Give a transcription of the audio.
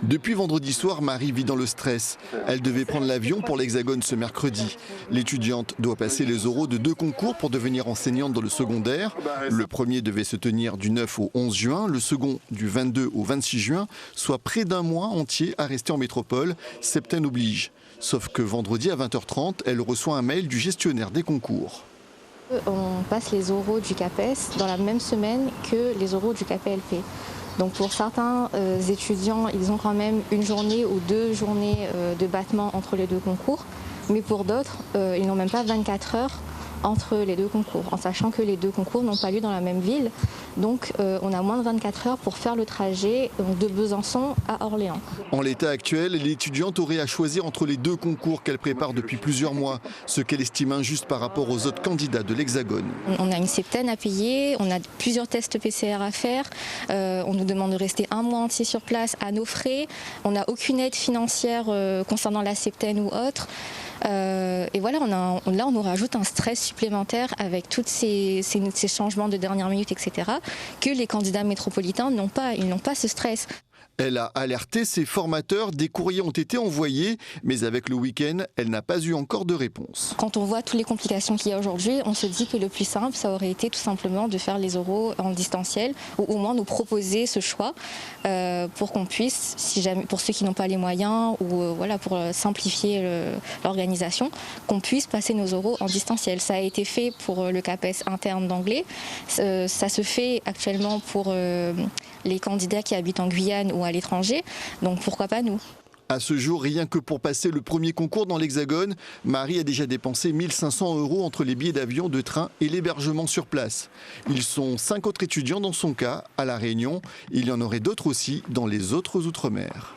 Depuis vendredi soir, Marie vit dans le stress. Elle devait prendre l'avion pour l'Hexagone ce mercredi. L'étudiante doit passer les oraux de 2 concours pour devenir enseignante dans le secondaire. Le premier devait se tenir du 9 au 11 juin, le second du 22 au 26 juin, soit près d'un mois entier à rester en métropole, septaine oblige. Sauf que vendredi à 20h30, elle reçoit un mail du gestionnaire des concours. On passe les oraux du CAPES dans la même semaine que les oraux du KPLP. Donc pour certains étudiants, ils ont quand même une journée ou 2 journées de battement entre les 2 concours. Mais pour d'autres, ils n'ont même pas 24 heures entre les 2 concours, en sachant que les 2 concours n'ont pas lieu dans la même ville. Donc on a moins de 24 heures pour faire le trajet de Besançon à Orléans. En l'état actuel, l'étudiante aurait à choisir entre les 2 concours qu'elle prépare depuis plusieurs mois, ce qu'elle estime injuste par rapport aux autres candidats de l'Hexagone. On a une septaine à payer, on a plusieurs tests PCR à faire, on nous demande de rester un mois entier sur place à nos frais, on n'a aucune aide financière concernant la septaine ou autre. Et voilà, là on nous rajoute un stress supplémentaire avec tous ces changements de dernière minute, etc., que les candidats métropolitains n'ont pas. Ils n'ont pas ce stress. Elle a alerté ses formateurs, des courriers ont été envoyés, mais avec le week-end, elle n'a pas eu encore de réponse. Quand on voit toutes les complications qu'il y a aujourd'hui, on se dit que le plus simple, ça aurait été tout simplement de faire les oraux en distanciel, ou au moins nous proposer ce choix pour qu'on puisse, si jamais, pour ceux qui n'ont pas les moyens, ou voilà, pour simplifier l'organisation, qu'on puisse passer nos oraux en distanciel. Ça a été fait pour le CAPES interne d'anglais, ça se fait actuellement pour les candidats qui habitent en Guyane ou à l'étranger, donc pourquoi pas nous? À ce jour, rien que pour passer le premier concours dans l'Hexagone, Marie a déjà dépensé 1 500 € entre les billets d'avion, de train et l'hébergement sur place. Ils sont 5 autres étudiants dans son cas, à La Réunion. Il y en aurait d'autres aussi dans les autres outre-mer.